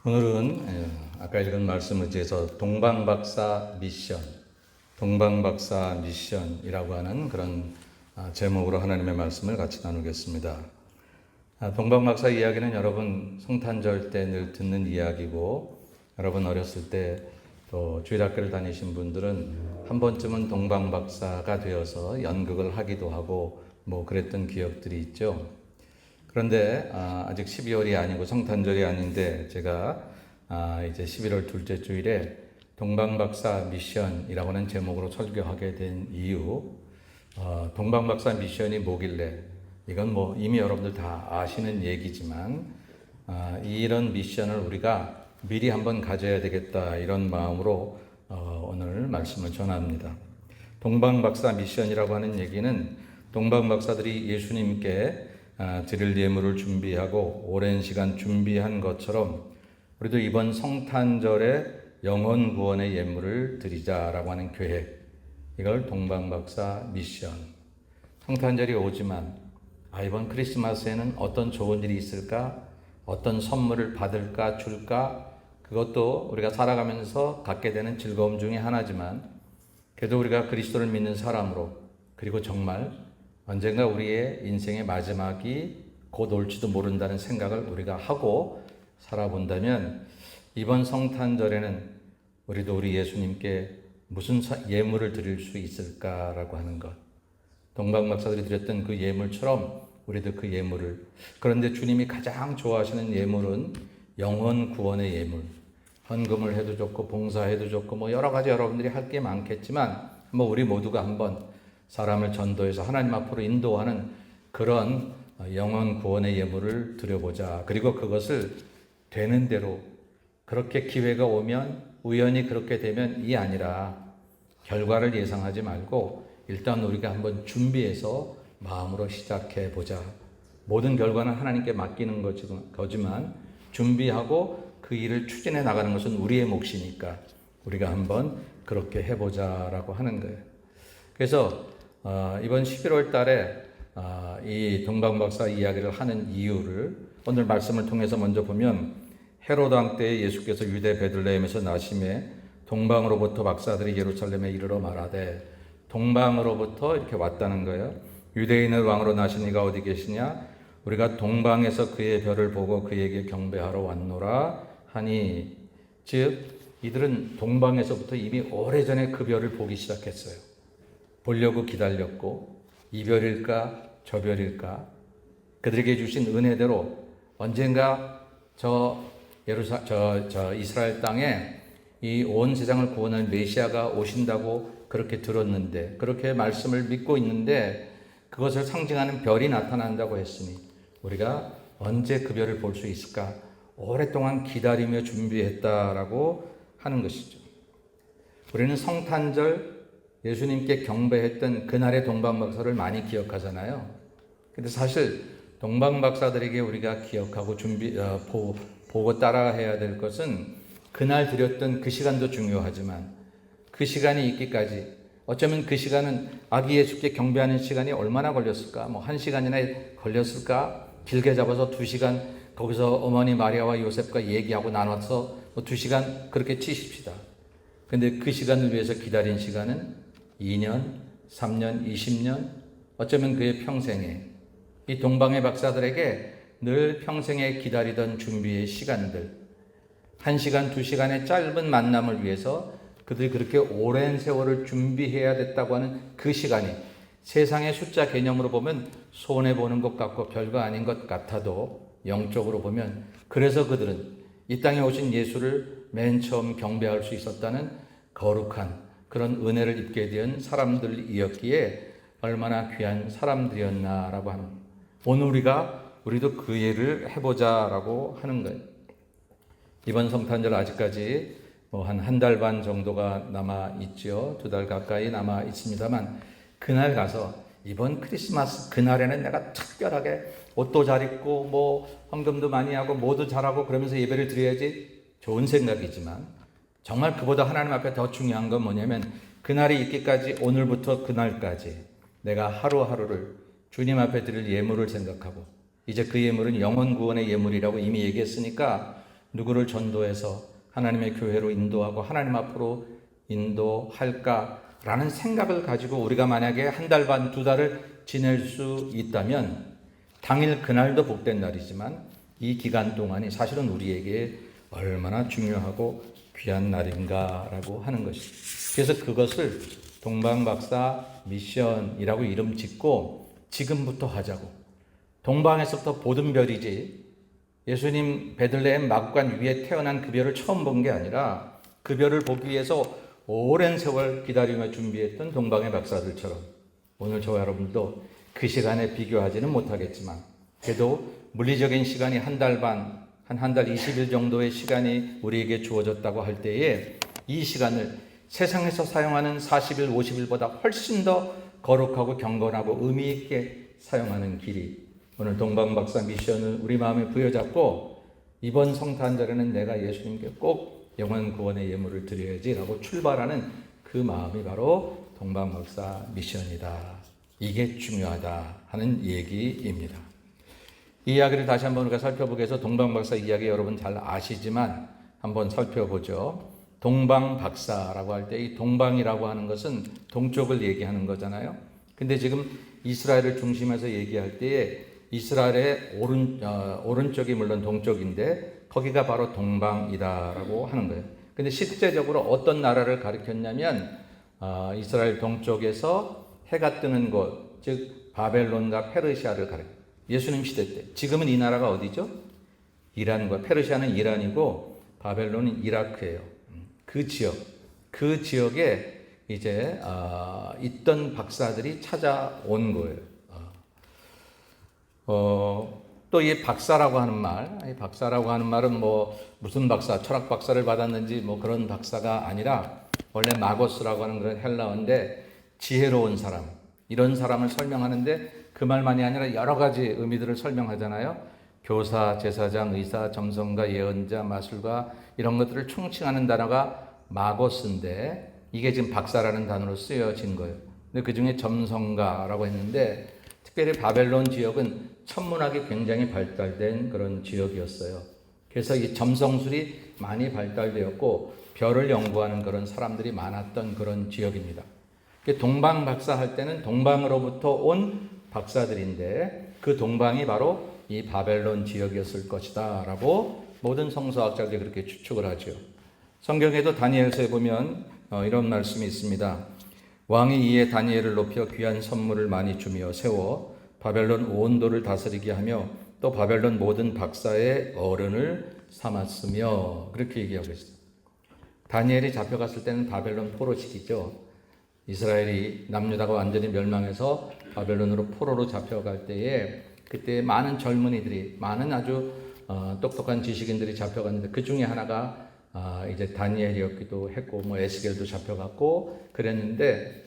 오늘은 아까 읽은 말씀을 지해서 동방박사 미션이라고 하는 그런 제목으로 하나님의 말씀을 같이 나누겠습니다. 동방박사 이야기는 여러분 성탄절 때 늘 듣는 이야기고, 여러분 어렸을 때 또 주일학교를 다니신 분들은 한 번쯤은 동방박사가 되어서 연극을 하기도 하고 뭐 그랬던 기억들이 있죠. 그런데 아직 12월이 아니고 성탄절이 아닌데 제가 이제 11월 둘째 주일에 동방박사 미션이라고 하는 제목으로 설교하게 된 이유, 동방박사 미션이 뭐길래, 이건 뭐 이미 여러분들 다 아시는 얘기지만 이런 미션을 우리가 미리 한번 가져야 되겠다, 이런 마음으로 오늘 말씀을 전합니다. 동방박사 미션이라고 하는 얘기는 동방박사들이 예수님께 드릴 예물을 준비하고 오랜 시간 준비한 것처럼 우리도 이번 성탄절에 영혼 구원의 예물을 드리자라고 하는 계획, 이걸 동방박사 미션. 성탄절이 오지만 이번 크리스마스에는 어떤 좋은 일이 있을까? 어떤 선물을 받을까? 줄까? 그것도 우리가 살아가면서 갖게 되는 즐거움 중에 하나지만, 그래도 우리가 그리스도를 믿는 사람으로, 그리고 정말 언젠가 우리의 인생의 마지막이 곧 올지도 모른다는 생각을 우리가 하고 살아본다면, 이번 성탄절에는 우리도 우리 예수님께 무슨 예물을 드릴 수 있을까라고 하는 것. 동방박사들이 드렸던 그 예물처럼 우리도 그 예물을, 그런데 주님이 가장 좋아하시는 예물은 영혼 구원의 예물. 헌금을 해도 좋고 봉사해도 좋고 뭐 여러 가지 여러분들이 할 게 많겠지만, 한번 우리 모두가 한번 사람을 전도해서 하나님 앞으로 인도하는 그런 영혼 구원의 예물을 드려보자. 그리고 그것을 되는 대로, 그렇게 기회가 오면, 우연히 그렇게 되면 이 아니라 결과를 예상하지 말고 일단 우리가 한번 준비해서 마음으로 시작해 보자. 모든 결과는 하나님께 맡기는 거지만 준비하고 그 일을 추진해 나가는 것은 우리의 몫이니까 우리가 한번 그렇게 해보자라고 하는 거예요. 그래서 이번 11월 달에 이 동방박사 이야기를 하는 이유를 오늘 말씀을 통해서 먼저 보면, 헤로드 왕 때 예수께서 유대 베들레헴에서 나심에 동방으로부터 박사들이 예루살렘에 이르러 말하되, 동방으로부터 이렇게 왔다는 거예요. 유대인의 왕으로 나신 이가 어디 계시냐? 우리가 동방에서 그의 별을 보고 그에게 경배하러 왔노라 하니, 즉 이들은 동방에서부터 이미 오래전에 그 별을 보기 시작했어요. 보려고 기다렸고, 이별일까 저별일까, 그들에게 주신 은혜대로 언젠가 이스라엘 땅에 이 온 세상을 구원할 메시아가 오신다고 그렇게 들었는데, 그렇게 말씀을 믿고 있는데, 그것을 상징하는 별이 나타난다고 했으니 우리가 언제 그 별을 볼 수 있을까? 오랫동안 기다리며 준비했다라고 하는 것이죠. 우리는 성탄절 예수님께 경배했던 그날의 동방박사를 많이 기억하잖아요. 근데 사실 동방박사들에게 우리가 기억하고 보고 따라해야 될 것은, 그날 드렸던 그 시간도 중요하지만 그 시간이 있기까지, 어쩌면 그 시간은 아기 예수께 경배하는 시간이 얼마나 걸렸을까? 뭐 1시간이나 걸렸을까? 길게 잡아서 2시간 거기서 어머니 마리아와 요셉과 얘기하고 나눠서 2시간 그렇게 치십시다. 근데 그 시간을 위해서 기다린 시간은 2년, 3년, 20년, 어쩌면 그의 평생에, 이 동방의 박사들에게 늘 평생에 기다리던 준비의 시간들, 1시간, 2시간의 짧은 만남을 위해서 그들이 그렇게 오랜 세월을 준비해야 됐다고 하는 그 시간이, 세상의 숫자 개념으로 보면 손해보는 것 같고 별거 아닌 것 같아도, 영적으로 보면 그래서 그들은 이 땅에 오신 예수를 맨 처음 경배할 수 있었다는 거룩한 그런 은혜를 입게 된 사람들이었기에 얼마나 귀한 사람들이었나라고 하는, 오늘 우리도 그 일을 해보자라고 하는 거예요. 이번 성탄절 아직까지 한 달 반 정도가 남아 있죠. 2달 가까이 남아 있습니다만, 그날 가서 이번 크리스마스 그날에는 내가 특별하게 옷도 잘 입고 헌금도 많이 하고 모두 잘하고 그러면서 예배를 드려야지, 좋은 생각이지만 정말 그보다 하나님 앞에 더 중요한 건 뭐냐면, 그날이 있기까지, 오늘부터 그날까지 내가 하루하루를 주님 앞에 드릴 예물을 생각하고, 이제 그 예물은 영혼 구원의 예물이라고 이미 얘기했으니까 누구를 전도해서 하나님의 교회로 인도하고 하나님 앞으로 인도할까라는 생각을 가지고 우리가 만약에 한 달 반, 두 달을 지낼 수 있다면 당일 그날도 복된 날이지만 이 기간 동안이 사실은 우리에게 얼마나 중요하고 귀한 날인가라고 하는 것입니다. 그래서 그것을 동방박사 미션이라고 이름 짓고 지금부터 하자고. 동방에서부터 보던 별이지 예수님 베들레헴 마구간 위에 태어난 그 별을 처음 본 게 아니라 그 별을 보기 위해서 오랜 세월 기다리며 준비했던 동방의 박사들처럼 오늘 저와 여러분도 그 시간에 비교하지는 못하겠지만 그래도 물리적인 시간이 한 달 반, 한 달 20일 정도의 시간이 우리에게 주어졌다고 할 때에 이 시간을 세상에서 사용하는 40일, 50일보다 훨씬 더 거룩하고 경건하고 의미 있게 사용하는 길이 오늘 동방박사 미션을 우리 마음에 부여잡고 이번 성탄절에는 내가 예수님께 꼭 영원 구원의 예물을 드려야지라고 출발하는 그 마음이 바로 동방박사 미션이다. 이게 중요하다 하는 얘기입니다. 이 이야기를 다시 한번 우리가 살펴보기 위해서 동방박사 이야기 여러분 잘 아시지만 한번 살펴보죠. 동방박사라고 할 때 이 동방이라고 하는 것은 동쪽을 얘기하는 거잖아요. 근데 지금 이스라엘을 중심해서 얘기할 때에 이스라엘의 오른쪽이 물론 동쪽인데 거기가 바로 동방이다라고 하는 거예요. 근데 실제적으로 어떤 나라를 가리켰냐면 이스라엘 동쪽에서 해가 뜨는 곳, 즉 바벨론과 페르시아를 가리켜요. 예수님 시대 때. 지금은 이 나라가 어디죠? 이란과 페르시아는 이란이고 바벨론은 이라크예요. 그 지역에 이제 있던 박사들이 찾아온 거예요. 또 이 박사라고 하는 말, 이 박사라고 하는 말은 뭐 무슨 박사, 철학 박사를 받았는지 뭐 그런 박사가 아니라 원래 마고스라고 하는 그런 헬라어인데 지혜로운 사람, 이런 사람을 설명하는데 그 말만이 아니라 여러 가지 의미들을 설명하잖아요. 교사, 제사장, 의사, 점성가, 예언자, 마술가 이런 것들을 총칭하는 단어가 마고스인데 이게 지금 박사라는 단어로 쓰여진 거예요. 근데 그 중에 점성가라고 했는데 특별히 바벨론 지역은 천문학이 굉장히 발달된 그런 지역이었어요. 그래서 이 점성술이 많이 발달되었고 별을 연구하는 그런 사람들이 많았던 그런 지역입니다. 동방 박사 할 때는 동방으로부터 온 박사들인데 그 동방이 바로 이 바벨론 지역이었을 것이다 라고 모든 성서학자들이 그렇게 추측을 하죠. 성경에도 다니엘서에 보면 이런 말씀이 있습니다. 왕이 이에 다니엘을 높여 귀한 선물을 많이 주며 세워 바벨론 온 도를 다스리게 하며 또 바벨론 모든 박사의 어른을 삼았으며 그렇게 얘기하고 있어요. 다니엘이 잡혀갔을 때는 바벨론 포로 시기죠. 이스라엘이 남유다가 완전히 멸망해서 바벨론으로 포로로 잡혀갈 때에 그때 많은 젊은이들이 많은 아주 똑똑한 지식인들이 잡혀갔는데 그 중에 하나가 이제 다니엘이었기도 했고 뭐 에스겔도 잡혀갔고 그랬는데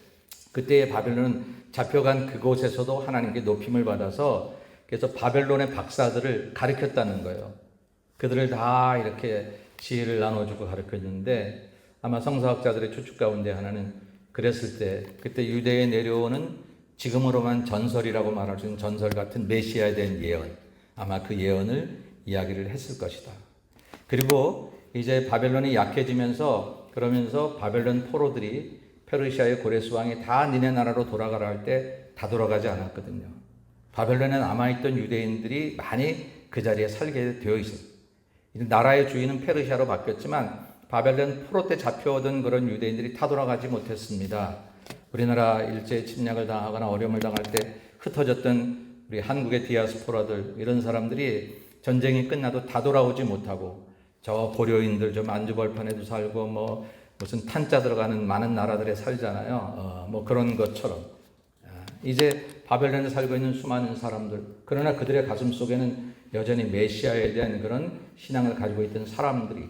그때의 바벨론은 잡혀간 그곳에서도 하나님께 높임을 받아서 그래서 바벨론의 박사들을 가르쳤다는 거예요. 그들을 다 이렇게 지혜를 나눠주고 가르쳤는데 아마 성서학자들의 추측 가운데 하나는 그랬을 때 그때 유대에 내려오는 지금으로만 전설이라고 말할 수 있는 전설 같은 메시아에 대한 예언 아마 그 예언을 이야기를 했을 것이다. 그리고 이제 바벨론이 약해지면서 그러면서 바벨론 포로들이 페르시아의 고레스 왕이 다 니네 나라로 돌아가라 할 때 다 돌아가지 않았거든요. 바벨론에 남아있던 유대인들이 많이 그 자리에 살게 되어 있어요. 나라의 주인은 페르시아로 바뀌었지만 바벨론 포로 때 잡혀오던 그런 유대인들이 다 돌아가지 못했습니다. 우리나라 일제 침략을 당하거나 어려움을 당할 때 흩어졌던 우리 한국의 디아스포라들 이런 사람들이 전쟁이 끝나도 다 돌아오지 못하고 저 고려인들 좀 안주벌판에도 살고 뭐 무슨 탄자 들어가는 많은 나라들에 살잖아요. 뭐 그런 것처럼 이제 바벨론에 살고 있는 수많은 사람들 그러나 그들의 가슴 속에는 여전히 메시아에 대한 그런 신앙을 가지고 있던 사람들이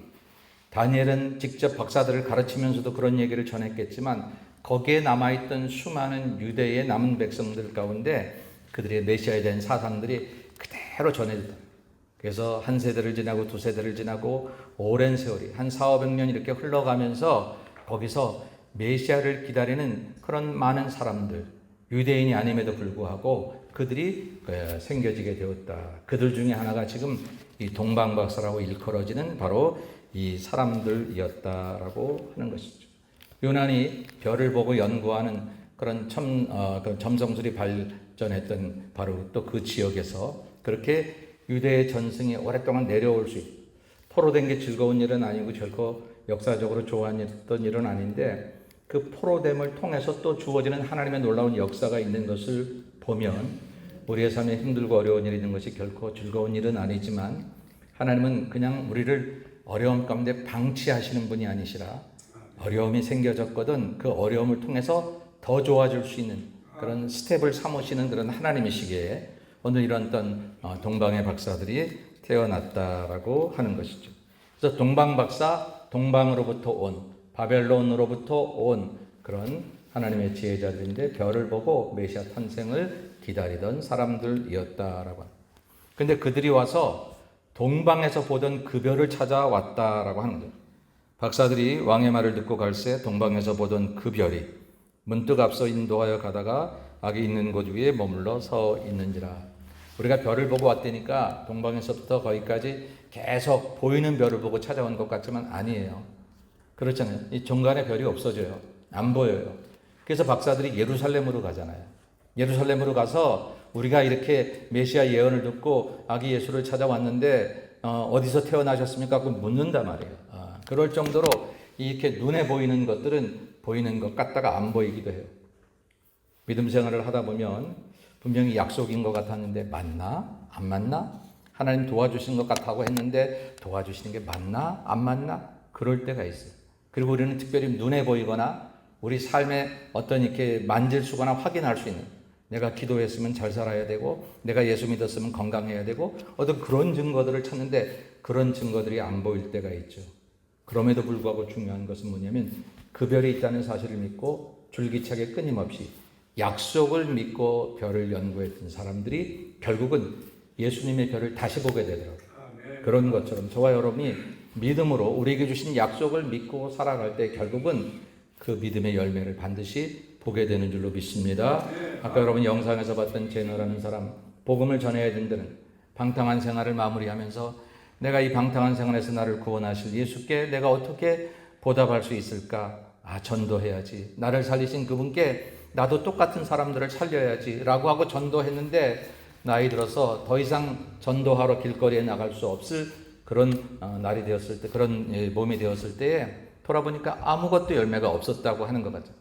다니엘은 직접 박사들을 가르치면서도 그런 얘기를 전했겠지만 거기에 남아있던 수많은 유대의 남은 백성들 가운데 그들의 메시아에 대한 사상들이 그대로 전해졌다. 그래서 한 세대를 지나고 두 세대를 지나고 오랜 세월이 한 400~500년 이렇게 흘러가면서 거기서 메시아를 기다리는 그런 많은 사람들 유대인이 아님에도 불구하고 그들이 생겨지게 되었다. 그들 중에 하나가 지금 이 동방박사라고 일컬어지는 바로 이 사람들이었다라고 하는 것이죠. 유난히 별을 보고 연구하는 그런 점성술이 발전했던 바로 또 그 지역에서 그렇게 유대의 전승이 오랫동안 내려올 수 있고, 포로된 게 즐거운 일은 아니고 결코 역사적으로 좋아했던 일은 아닌데, 그 포로됨을 통해서 또 주어지는 하나님의 놀라운 역사가 있는 것을 보면 우리의 삶에 힘들고 어려운 일이 있는 것이 결코 즐거운 일은 아니지만, 하나님은 그냥 우리를 어려움 가운데 방치하시는 분이 아니시라 어려움이 생겨졌거든 그 어려움을 통해서 더 좋아질 수 있는 그런 스텝을 삼으시는 그런 하나님이시기에 오늘 이런 동방의 박사들이 태어났다라고 하는 것이죠. 그래서 동방박사, 동방으로부터 온, 바벨론으로부터 온 그런 하나님의 지혜자들인데 별을 보고 메시아 탄생을 기다리던 사람들이었다라고 합니다. 근데 그들이 와서 동방에서 보던 그 별을 찾아왔다라고 하는 거예요. 박사들이 왕의 말을 듣고 갈새 동방에서 보던 그 별이 문득 앞서 인도하여 가다가 악이 있는 곳 위에 머물러 서 있는지라. 우리가 별을 보고 왔다니까 동방에서부터 거기까지 계속 보이는 별을 보고 찾아온 것 같지만 아니에요. 그렇잖아요. 이 중간에 별이 없어져요. 안 보여요. 그래서 박사들이 예루살렘으로 가잖아요. 예루살렘으로 가서 우리가 이렇게 메시아 예언을 듣고 아기 예수를 찾아왔는데 어디서 태어나셨습니까? 그 묻는단 말이에요. 그럴 정도로 이렇게 눈에 보이는 것들은 보이는 것 같다가 안 보이기도 해요. 믿음 생활을 하다 보면 분명히 약속인 것 같았는데 맞나? 안 맞나? 하나님 도와주시는 것 같다고 했는데 도와주시는 게 맞나? 안 맞나? 그럴 때가 있어요. 그리고 우리는 특별히 눈에 보이거나 우리 삶에 어떤 이렇게 만질 수거나 확인할 수 있는, 내가 기도했으면 잘 살아야 되고 내가 예수 믿었으면 건강해야 되고 어떤 그런 증거들을 찾는데 그런 증거들이 안 보일 때가 있죠. 그럼에도 불구하고 중요한 것은 뭐냐면 그 별이 있다는 사실을 믿고 줄기차게 끊임없이 약속을 믿고 별을 연구했던 사람들이 결국은 예수님의 별을 다시 보게 되더라고요. 그런 것처럼 저와 여러분이 믿음으로 우리에게 주신 약속을 믿고 살아갈 때 결국은 그 믿음의 열매를 반드시 보게 되는 줄로 믿습니다. 아까 여러분 영상에서 봤던 제너라는 사람, 복음을 전해야 된다는 방탕한 생활을 마무리하면서 내가 이 방탕한 생활에서 나를 구원하실 예수께 내가 어떻게 보답할 수 있을까? 전도해야지. 나를 살리신 그분께 나도 똑같은 사람들을 살려야지 라고 하고 전도했는데 나이 들어서 더 이상 전도하러 길거리에 나갈 수 없을 그런 날이 되었을 때, 그런 몸이 되었을 때에 돌아보니까 아무것도 열매가 없었다고 하는 것 같아요.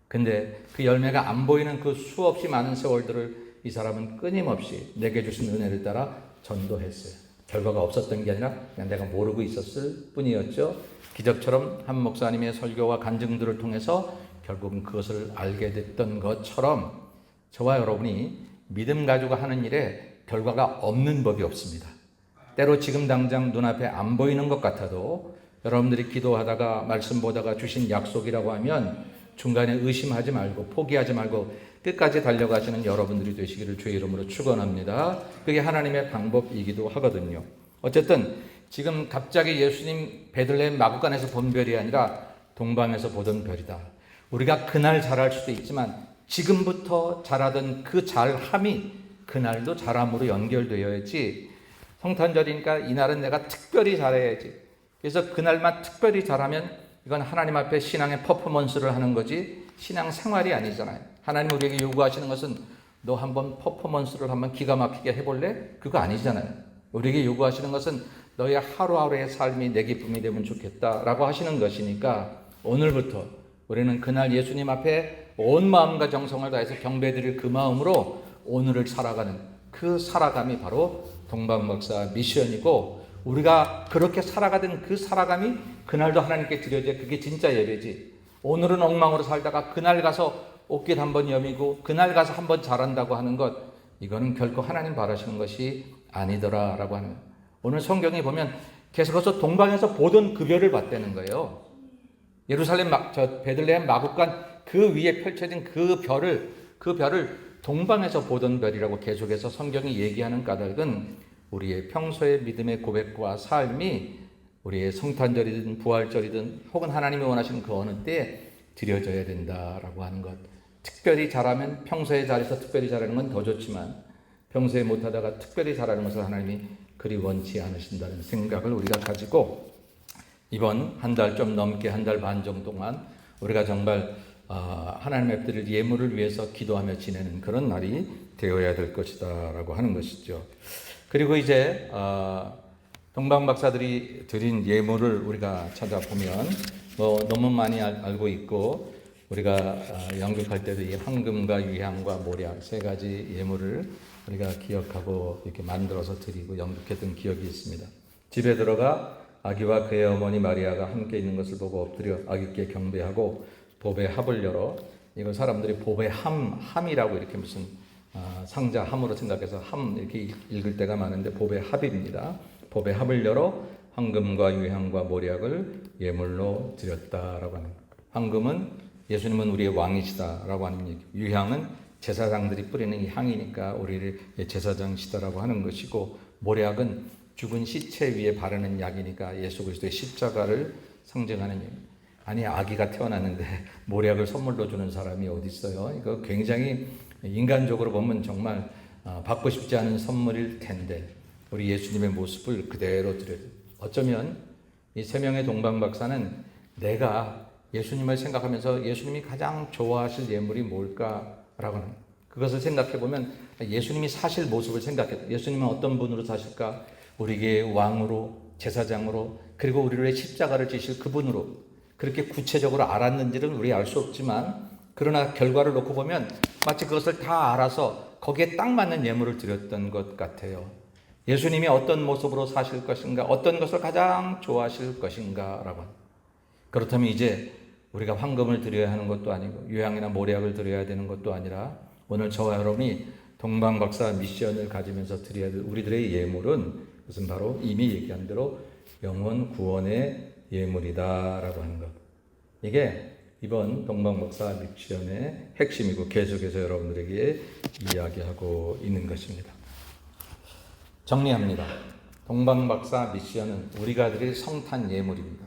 근데 그 열매가 안 보이는 그 수없이 많은 세월들을 이 사람은 끊임없이 내게 주신 은혜를 따라 전도했어요. 결과가 없었던 게 아니라 그냥 내가 모르고 있었을 뿐이었죠. 기적처럼 한 목사님의 설교와 간증들을 통해서 결국은 그것을 알게 됐던 것처럼 저와 여러분이 믿음 가지고 하는 일에 결과가 없는 법이 없습니다. 때로 지금 당장 눈앞에 안 보이는 것 같아도 여러분들이 기도하다가 말씀 보다가 주신 약속이라고 하면 중간에 의심하지 말고 포기하지 말고 끝까지 달려가시는 여러분들이 되시기를 주의 이름으로 축원합니다. 그게 하나님의 방법이기도 하거든요. 어쨌든 지금 갑자기 예수님 베들레헴 마구간에서 본 별이 아니라 동방에서 보던 별이다. 우리가 그날 잘할 수도 있지만 지금부터 잘하던 그 잘함이 그날도 잘함으로 연결되어야지. 성탄절이니까 이날은 내가 특별히 잘해야지. 그래서 그날만 특별히 잘하면 이건 하나님 앞에 신앙의 퍼포먼스를 하는 거지 신앙 생활이 아니잖아요. 하나님 우리에게 요구하시는 것은 너 한번 퍼포먼스를 한번 기가 막히게 해볼래? 그거 아니잖아요. 우리에게 요구하시는 것은 너의 하루하루의 삶이 내 기쁨이 되면 좋겠다라고 하시는 것이니까 오늘부터 우리는 그날 예수님 앞에 온 마음과 정성을 다해서 경배드릴 그 마음으로 오늘을 살아가는 그 살아감이 바로 동방박사 미션이고, 우리가 그렇게 살아가던 그 살아감이 그날도 하나님께 드려져야 그게 진짜 예배지. 오늘은 엉망으로 살다가 그날 가서 옷깃 한번 여미고 그날 가서 한번 잘한다고 하는 것, 이거는 결코 하나님 바라시는 것이 아니더라라고 하는 거예요. 오늘 성경에 보면 계속해서 동방에서 보던 그 별을 봤다는 거예요. 예루살렘 베들레헴 마구간 그 위에 펼쳐진 그 별을 동방에서 보던 별이라고 계속해서 성경이 얘기하는 까닭은 우리의 평소의 믿음의 고백과 삶이 우리의 성탄절이든 부활절이든 혹은 하나님이 원하시는 그 어느 때에 드려져야 된다라고 하는 것. 특별히 잘하면 평소에 잘해서 특별히 잘하는 건 더 좋지만 평소에 못하다가 특별히 잘하는 것을 하나님이 그리 원치 않으신다는 생각을 우리가 가지고 이번 한 달 좀 넘게 한 달 반 정도 동안 우리가 정말 하나님의 드릴 예물을 위해서 기도하며 지내는 그런 날이 되어야 될 것이다 라고 하는 것이죠. 그리고 이제 동방 박사들이 드린 예물을 우리가 찾아보면 뭐 너무 많이 알고 있고 우리가 연극할 때도 이 황금과 유향과 모략 세 가지 예물을 우리가 기억하고 이렇게 만들어서 드리고 연극했던 기억이 있습니다. 집에 들어가 아기와 그의 어머니 마리아가 함께 있는 것을 보고 엎드려 아기께 경배하고 보배 합을 열어, 이걸 사람들이 보배 함이라고 이렇게 무슨 상자 함으로 생각해서 함 이렇게 읽을 때가 많은데 보배 합입니다. 보배 합을 열어 황금과 유향과 모략을 예물로 드렸다라고 하는. 황금은 예수님은 우리의 왕이시다라고 하는 얘기. 유향은 제사장들이 뿌리는 이 향이니까 우리를 제사장이시다라고 하는 것이고, 모략은 죽은 시체 위에 바르는 약이니까 예수 그리스도의 십자가를 상징하는 얘기. 아니, 아기가 태어났는데 모략을 선물로 주는 사람이 어디 있어요? 이거 굉장히 인간적으로 보면 정말 받고 싶지 않은 선물일 텐데 우리 예수님의 모습을 그대로 드려요. 어쩌면 이 세 명의 동방 박사는 내가 예수님을 생각하면서 예수님이 가장 좋아하실 예물이 뭘까라고 하는, 그것을 생각해 보면 예수님이 사실 모습을 생각해. 예수님은 어떤 분으로 사실까? 우리에게 왕으로, 제사장으로, 그리고 우리를 십자가를 지실 그분으로 그렇게 구체적으로 알았는지는 우리 알 수 없지만, 그러나 결과를 놓고 보면 마치 그것을 다 알아서 거기에 딱 맞는 예물을 드렸던 것 같아요. 예수님이 어떤 모습으로 사실 것인가, 어떤 것을 가장 좋아하실 것인가라고. 그렇다면 이제 우리가 황금을 드려야 하는 것도 아니고 유향이나 모략을 드려야 되는 것도 아니라 오늘 저와 여러분이 동방박사 미션을 가지면서 드려야 될 우리들의 예물은 무슨, 바로 이미 얘기한 대로 영혼 구원의 예물이다라고 하는 것. 이게 이번 동방박사 미션의 핵심이고 계속해서 여러분들에게 이야기하고 있는 것입니다. 정리합니다. 동방박사 미션은 우리가 드릴 성탄 예물입니다.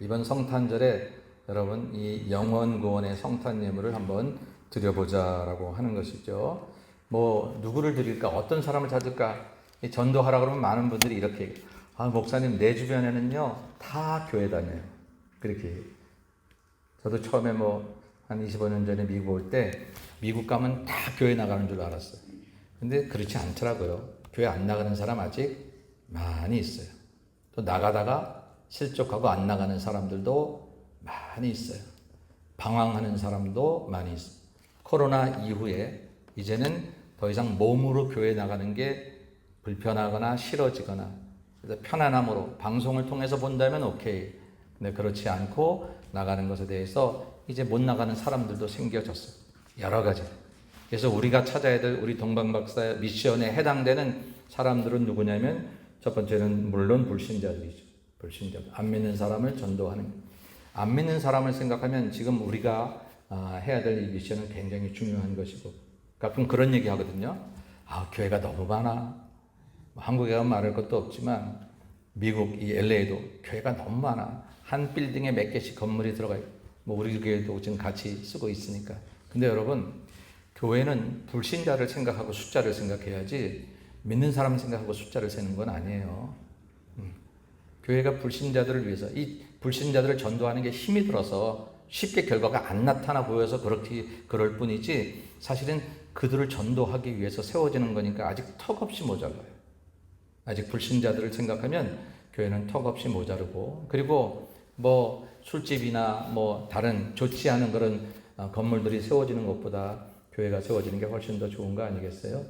이번 성탄절에 여러분 이 영혼 구원의 성탄 예물을 한번 드려보자라고 하는 것이죠. 뭐 누구를 드릴까, 어떤 사람을 찾을까, 전도하라 그러면 많은 분들이 이렇게, 목사님 내 주변에는요 다 교회 다녀요. 그렇게. 저도 처음에 한 25년 전에 미국 올 때 미국 가면 다 교회 나가는 줄 알았어요. 근데 그렇지 않더라고요. 교회 안 나가는 사람 아직 많이 있어요. 또 나가다가 실족하고 안 나가는 사람들도 많이 있어요. 방황하는 사람도 많이 있어요. 코로나 이후에 이제는 더 이상 몸으로 교회 나가는 게 불편하거나 싫어지거나, 그래서 편안함으로 방송을 통해서 본다면 오케이. 근데 그렇지 않고 나가는 것에 대해서 이제 못 나가는 사람들도 생겨졌어요. 여러 가지. 그래서 우리가 찾아야 될 우리 동방박사 미션에 해당되는 사람들은 누구냐면, 첫 번째는 물론 불신자들이죠. 불신자들. 안 믿는 사람을 전도하는. 안 믿는 사람을 생각하면 지금 우리가 해야 될 이 미션은 굉장히 중요한 것이고, 가끔 그런 얘기 하거든요. 교회가 너무 많아. 한국에 가면 말할 것도 없지만 미국 이 LA도 교회가 너무 많아. 한 빌딩에 몇 개씩 건물이 들어가 있고, 우리 교회도 지금 같이 쓰고 있으니까. 근데 여러분, 교회는 불신자를 생각하고 숫자를 생각해야지 믿는 사람을 생각하고 숫자를 세는 건 아니에요. 교회가 불신자들을 위해서, 이 불신자들을 전도하는 게 힘이 들어서 쉽게 결과가 안 나타나 보여서 그럴 뿐이지, 사실은 그들을 전도하기 위해서 세워지는 거니까 아직 턱없이 모자라요. 아직 불신자들을 생각하면 교회는 턱없이 모자르고, 그리고 술집이나 다른 좋지 않은 그런 건물들이 세워지는 것보다 교회가 세워지는 게 훨씬 더 좋은 거 아니겠어요?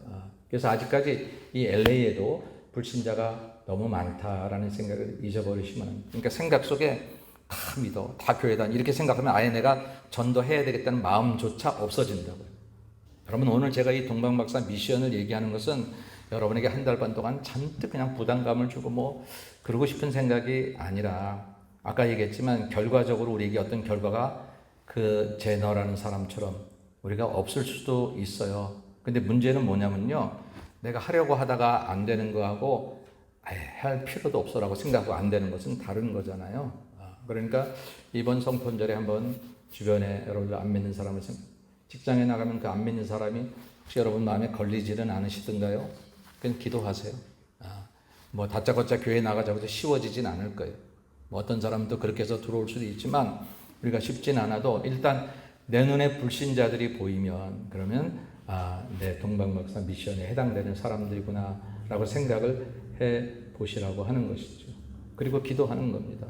그래서 아직까지 이 LA에도 불신자가 너무 많다라는 생각을 잊어버리시면, 그러니까 생각 속에 다 믿어, 다 교회다 이렇게 생각하면 아예 내가 전도해야 되겠다는 마음조차 없어진다고요. 여러분, 오늘 제가 이 동방박사 미션을 얘기하는 것은 여러분에게 한 달 반 동안 잔뜩 그냥 부담감을 주고 그러고 싶은 생각이 아니라, 아까 얘기했지만 결과적으로 우리에게 어떤 결과가 그 제너라는 사람처럼 우리가 없을 수도 있어요. 근데 문제는 뭐냐면요, 내가 하려고 하다가 안 되는 거하고 할 필요도 없어라고 생각하고 안 되는 것은 다른 거잖아요. 그러니까 이번 성탄절에 한번 주변에 여러분들 안 믿는 사람을 직장에 나가면 그 안 믿는 사람이 혹시 여러분 마음에 걸리지는 않으시던가요? 그냥 기도하세요. 뭐 다짜고짜 교회 나가자고 해서 쉬워지진 않을 거예요. 뭐 어떤 사람도 그렇게 해서 들어올 수도 있지만 우리가 쉽진 않아도 일단 내 눈에 불신자들이 보이면 그러면 내 동방박사 미션에 해당되는 사람들이구나 라고 생각을 해 보시라고 하는 것이죠. 그리고 기도하는 겁니다.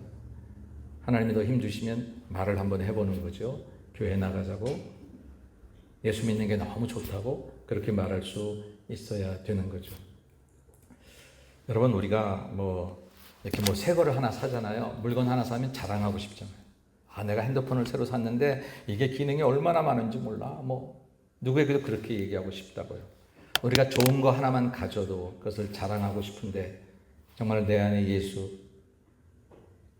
하나님이 더 힘주시면 말을 한번 해보는 거죠. 교회 나가자고, 예수 믿는 게 너무 좋다고 그렇게 말할 수 있어야 되는 거죠. 여러분, 우리가 이렇게 새 거를 하나 사잖아요. 물건 하나 사면 자랑하고 싶잖아요. 내가 핸드폰을 새로 샀는데 이게 기능이 얼마나 많은지 몰라. 누구에게도 그렇게 얘기하고 싶다고요. 우리가 좋은 거 하나만 가져도 그것을 자랑하고 싶은데 정말 내 안에 예수,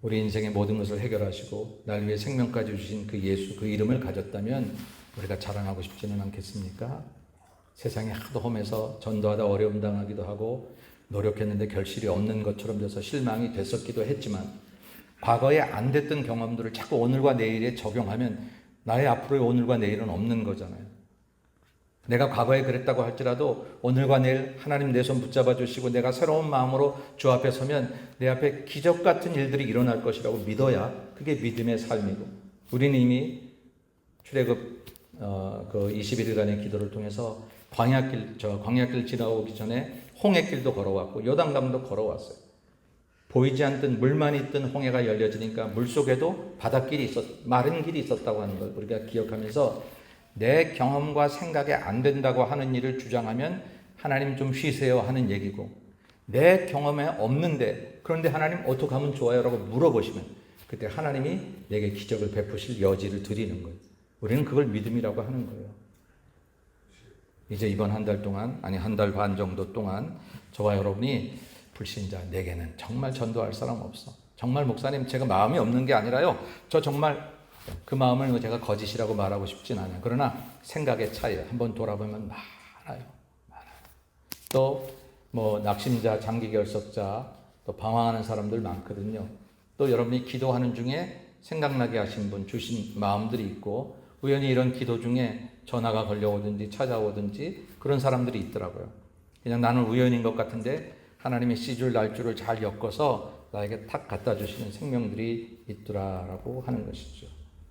우리 인생의 모든 것을 해결하시고 날 위해 생명까지 주신 그 예수, 그 이름을 가졌다면 우리가 자랑하고 싶지는 않겠습니까? 세상이 하도 험해서 전도하다 어려움 당하기도 하고 노력했는데 결실이 없는 것처럼 돼서 실망이 됐었기도 했지만 과거에 안 됐던 경험들을 자꾸 오늘과 내일에 적용하면 나의 앞으로의 오늘과 내일은 없는 거잖아요. 내가 과거에 그랬다고 할지라도 오늘과 내일 하나님 내 손 붙잡아 주시고 내가 새로운 마음으로 주 앞에 서면 내 앞에 기적 같은 일들이 일어날 것이라고 믿어야 그게 믿음의 삶이고, 우리는 이미 출애굽 그 21일간의 기도를 통해서 광야길 지나오기 전에 홍해길도 걸어왔고 요단강도 걸어왔어요. 보이지 않던 물만 있던 홍해가 열려지니까 물속에도 바닷길이 마른 길이 있었다고 하는 걸 우리가 기억하면서 내 경험과 생각에 안 된다고 하는 일을 주장하면 하나님 좀 쉬세요 하는 얘기고, 내 경험에 없는데 그런데 하나님 어떻게 하면 좋아요? 라고 물어보시면 그때 하나님이 내게 기적을 베푸실 여지를 드리는 거예요. 우리는 그걸 믿음이라고 하는 거예요. 이제 이번 한 달 동안, 한 달 반 정도 동안 저와 여러분이 불신자, 내게는 정말 전도할 사람 없어. 정말 목사님 제가 마음이 없는 게 아니라요. 저 정말 그 마음을 제가 거짓이라고 말하고 싶진 않아요. 그러나 생각의 차이 한번 돌아보면 많아요. 또 낙심자, 장기결석자, 또 방황하는 사람들 많거든요. 또 여러분이 기도하는 중에 생각나게 하신 분 주신 마음들이 있고 우연히 이런 기도 중에 전화가 걸려오든지 찾아오든지 그런 사람들이 있더라고요. 그냥 나는 우연인 것 같은데 하나님의 씨줄 날줄을 잘 엮어서 나에게 탁 갖다 주시는 생명들이 있더라라고 하는 것이죠.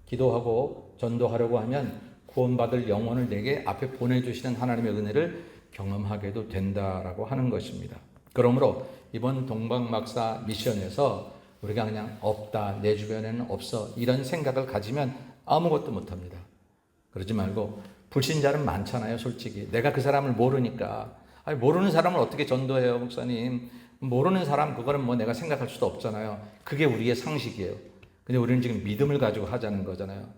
기도하고 전도하려고 하면 구원받을 영혼을 내게 앞에 보내주시는 하나님의 은혜를 경험하게도 된다라고 하는 것입니다. 그러므로 이번 동방막사 미션에서 우리가 그냥 없다, 내 주변에는 없어 이런 생각을 가지면 아무것도 못합니다. 그러지 말고, 불신자는 많잖아요. 솔직히 내가 그 사람을 모르니까. 모르는 사람을 어떻게 전도해요 목사님? 모르는 사람 그거는 내가 생각할 수도 없잖아요. 그게 우리의 상식이에요. 근데 우리는 지금 믿음을 가지고 하자는 거잖아요.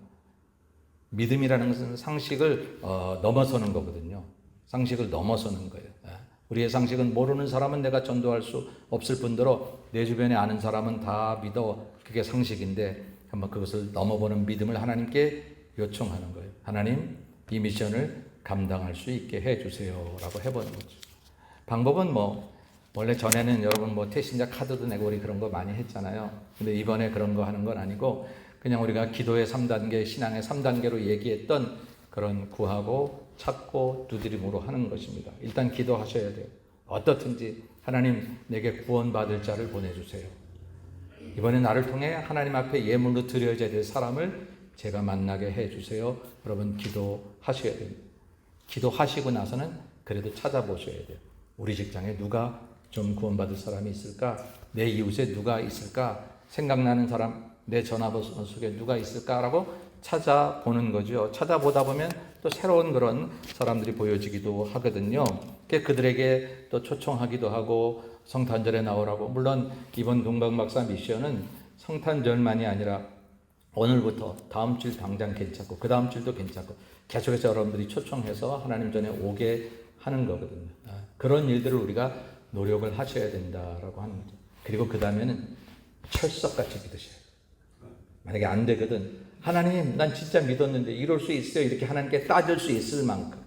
믿음이라는 것은 상식을 넘어서는 거거든요. 상식을 넘어서는 거예요. 우리의 상식은 모르는 사람은 내가 전도할 수 없을 뿐더러 내 주변에 아는 사람은 다 믿어. 그게 상식인데 한번 그것을 넘어보는 믿음을 하나님께 요청하는 거예요. 하나님, 이 미션을 감당할 수 있게 해주세요 라고 해보는 거죠. 방법은 원래 전에는 여러분 태신자 카드도 내고 우리 그런 거 많이 했잖아요. 근데 이번에 그런 거 하는 건 아니고 그냥 우리가 기도의 3단계, 신앙의 3단계로 얘기했던 그런 구하고 찾고 두드림으로 하는 것입니다. 일단 기도하셔야 돼요. 어떻든지 하나님 내게 구원받을 자를 보내주세요. 이번에 나를 통해 하나님 앞에 예물로 드려져야 될 사람을 제가 만나게 해주세요. 여러분 기도하셔야 됩니다. 기도하시고 나서는 그래도 찾아보셔야 돼요. 우리 직장에 누가 좀 구원받을 사람이 있을까? 내 이웃에 누가 있을까? 생각나는 사람, 내 전화번호 속에 누가 있을까라고 찾아보는 거죠. 찾아보다 보면 또 새로운 그런 사람들이 보여지기도 하거든요. 그들에게 또 초청하기도 하고 성탄절에 나오라고. 물론 이번 동방박사 미션은 성탄절만이 아니라 오늘부터 다음 주일 당장 괜찮고 그 다음 주일도 괜찮고 계속해서 여러분들이 초청해서 하나님 전에 오게 하는 거거든요. 그런 일들을 우리가 노력을 하셔야 된다라고 하는 거죠. 그리고 그 다음에는 철석같이 믿으셔야 돼요. 만약에 안 되거든, 하나님 난 진짜 믿었는데 이럴 수 있어요 이렇게 하나님께 따질 수 있을 만큼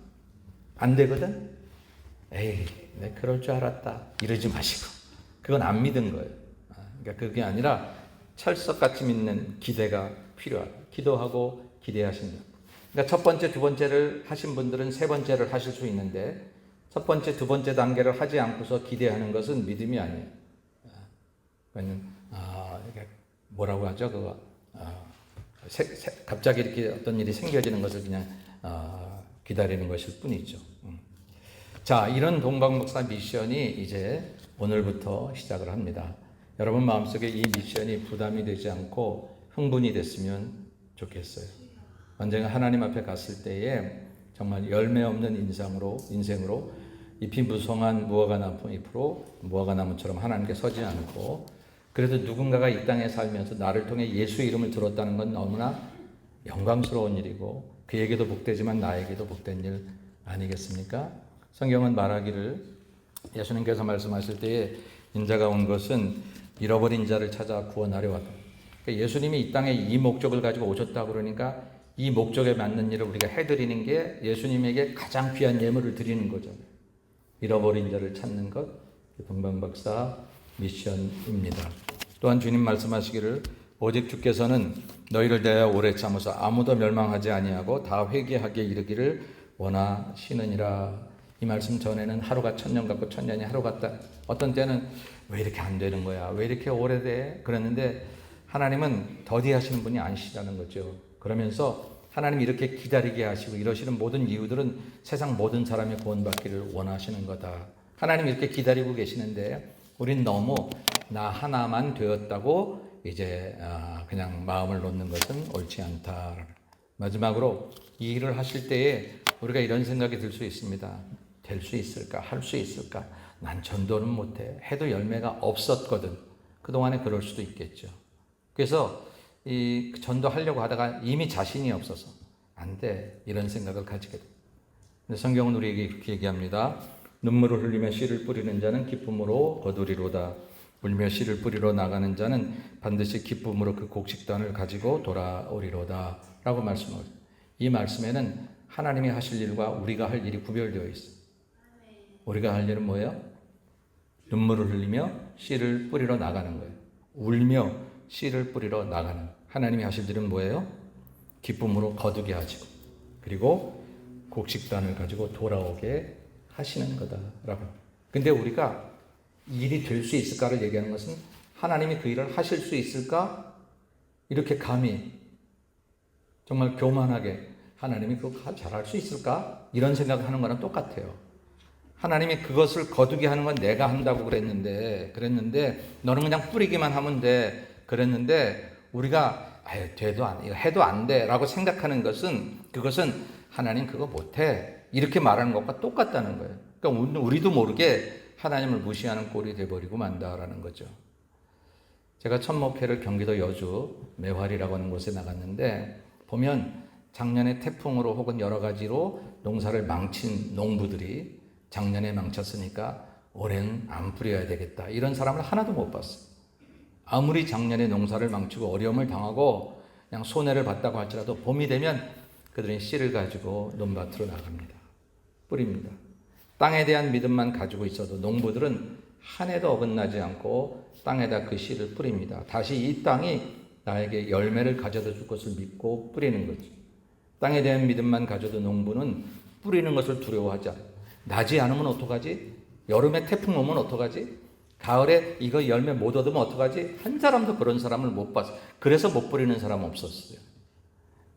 안 되거든, 에이 내가 그럴 줄 알았다 이러지 마시고, 그건 안 믿은 거예요. 그러니까 그게 아니라 철석같이 믿는 기대가 필요하다. 기도하고 기대하신다. 그러니까 첫 번째, 두 번째를 하신 분들은 세 번째를 하실 수 있는데 첫 번째, 두 번째 단계를 하지 않고서 기대하는 것은 믿음이 아니에요. 그러니까 이게 뭐라고 하죠? 그거 갑자기 이렇게 어떤 일이 생겨지는 것을 그냥 기다리는 것일 뿐이죠. 자, 이런 동방목사 미션이 이제 오늘부터 시작을 합니다. 여러분 마음속에 이 미션이 부담이 되지 않고 흥분이 됐으면 좋겠어요. 언젠가 하나님 앞에 갔을 때에 정말 열매 없는 인생으로 잎이 무성한 무화과 나무처럼 하나님께 서지 않고 그래도 누군가가 이 땅에 살면서 나를 통해 예수 이름을 들었다는 건 너무나 영광스러운 일이고 그에게도 복되지만 나에게도 복된 일 아니겠습니까? 성경은 말하기를 예수님께서 말씀하실 때에 인자가 온 것은 잃어버린 자를 찾아 구원하려 왔다. 그러니까 예수님이 이 땅에 이 목적을 가지고 오셨다고 그러니까 이 목적에 맞는 일을 우리가 해드리는 게 예수님에게 가장 귀한 예물을 드리는 거죠. 잃어버린 자를 찾는 것, 동방박사 미션입니다. 또한 주님 말씀하시기를 오직 주께서는 너희를 대하여 오래 참으사 아무도 멸망하지 아니하고 다 회개하게 이르기를 원하시느니라. 이 말씀 전에는 하루가 1000년 같고 1000년이 하루 같다. 어떤 때는 왜 이렇게 안 되는 거야? 왜 이렇게 오래돼? 그랬는데 하나님은 더디하시는 분이 아니시라는 거죠. 그러면서 하나님 이렇게 기다리게 하시고 이러시는 모든 이유들은 세상 모든 사람이 구원받기를 원하시는 거다. 하나님 이렇게 기다리고 계시는데 우린 너무 나 하나만 되었다고 이제 그냥 마음을 놓는 것은 옳지 않다. 마지막으로 이 일을 하실 때에 우리가 이런 생각이 들 수 있습니다. 될 수 있을까? 할 수 있을까? 난 전도는 못해. 해도 열매가 없었거든. 그동안에 그럴 수도 있겠죠. 그래서 이 전도하려고 하다가 이미 자신이 없어서 안 돼. 이런 생각을 가지게 됩니다. 근데 성경은 우리에게 이렇게 얘기합니다. 눈물을 흘리며 씨를 뿌리는 자는 기쁨으로 거두리로다. 울며 씨를 뿌리러 나가는 자는 반드시 기쁨으로 그 곡식단을 가지고 돌아오리로다. 라고 말씀을. 이 말씀에는 하나님이 하실 일과 우리가 할 일이 구별되어 있어요. 우리가 할 일은 뭐예요? 눈물을 흘리며 씨를 뿌리러 나가는 거예요. 울며 씨를 뿌리러 나가는. 하나님이 하실 일은 뭐예요? 기쁨으로 거두게 하시고 그리고 곡식단을 가지고 돌아오게 하시는 거다라고. 근데 우리가 일이 될 수 있을까를 얘기하는 것은 하나님이 그 일을 하실 수 있을까? 이렇게 감히 정말 교만하게 하나님이 그거 잘할 수 있을까? 이런 생각을 하는 거랑 똑같아요. 하나님이 그것을 거두게 하는 건 내가 한다고 그랬는데 너는 그냥 뿌리기만 하면 돼. 그랬는데 우리가 돼도 안, 이거 해도 안 돼 라고 생각하는 것은 그것은 하나님 그거 못해 이렇게 말하는 것과 똑같다는 거예요. 그러니까 우리도 모르게 하나님을 무시하는 꼴이 돼버리고 만다라는 거죠. 제가 첫 목회를 경기도 여주 매화리라고 하는 곳에 나갔는데 보면 작년에 태풍으로 혹은 여러 가지로 농사를 망친 농부들이 작년에 망쳤으니까 올해는 안 뿌려야 되겠다. 이런 사람을 하나도 못 봤어요. 아무리 작년에 농사를 망치고 어려움을 당하고 그냥 손해를 봤다고 할지라도 봄이 되면 그들은 씨를 가지고 논밭으로 나갑니다. 뿌립니다. 땅에 대한 믿음만 가지고 있어도 농부들은 한 해도 어긋나지 않고 땅에다 그 씨를 뿌립니다. 다시 이 땅이 나에게 열매를 가져다 줄 것을 믿고 뿌리는 거죠. 땅에 대한 믿음만 가져도 농부는 뿌리는 것을 두려워하지 않아요. 나지 않으면 어떡하지? 여름에 태풍 오면 어떡하지? 가을에 이거 열매 못 얻으면 어떡하지? 한 사람도 그런 사람을 못 봤어요. 그래서 못 뿌리는 사람 없었어요.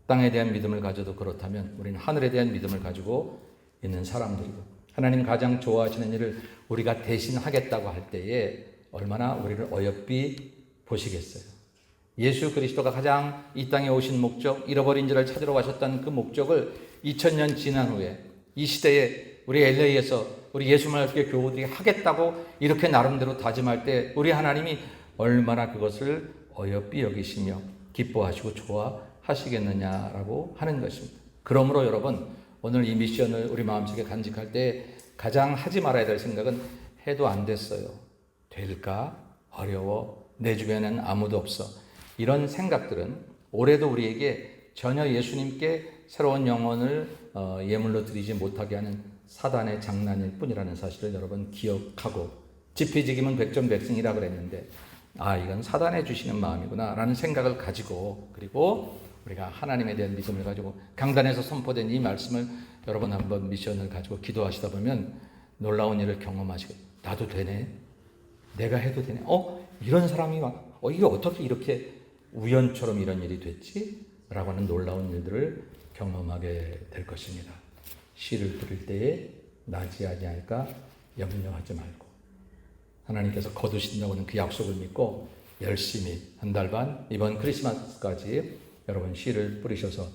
땅에 대한 믿음을 가져도 그렇다면 우리는 하늘에 대한 믿음을 가지고 있는 사람들이고 하나님 가장 좋아하시는 일을 우리가 대신 하겠다고 할 때에 얼마나 우리를 어여삐 보시겠어요. 예수 그리스도가 가장 이 땅에 오신 목적, 잃어버린 자를 찾으러 가셨다는 그 목적을 2000년 지난 후에 이 시대에 우리 LA에서 우리 예수만교회 교우들이 하겠다고 이렇게 나름대로 다짐할 때 우리 하나님이 얼마나 그것을 어여삐 여기시며 기뻐하시고 좋아하시겠느냐라고 하는 것입니다. 그러므로 여러분 오늘 이 미션을 우리 마음속에 간직할 때 가장 하지 말아야 될 생각은 해도 안 됐어요. 될까? 어려워. 내 주변에는 아무도 없어. 이런 생각들은 올해도 우리에게 전혀 예수님께 새로운 영혼을 예물로 드리지 못하게 하는 사단의 장난일 뿐이라는 사실을 여러분 기억하고 지피지기면 백전백승이라 그랬는데 이건 사단에 주시는 마음이구나 라는 생각을 가지고 그리고 우리가 하나님에 대한 믿음을 가지고 강단에서 선포된 이 말씀을 여러분 한번 미션을 가지고 기도하시다 보면 놀라운 일을 경험하시고 나도 되네, 내가 해도 되네, 이런 사람이 이게 어떻게 이렇게 우연처럼 이런 일이 됐지? 라고 하는 놀라운 일들을 경험하게 될 것입니다. 씨를 뿌릴 때에 나지 아니할까 염려하지 말고 하나님께서 거두신다고 하는 그 약속을 믿고 열심히 한 달 반 이번 크리스마스까지 여러분 씨를 뿌리셔서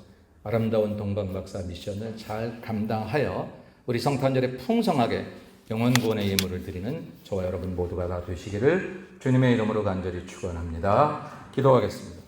아름다운 동방박사 미션을 잘 감당하여 우리 성탄절에 풍성하게 영혼 구원의 예물을 드리는 저와 여러분 모두가 다 되시기를 주님의 이름으로 간절히 축원합니다. 기도하겠습니다.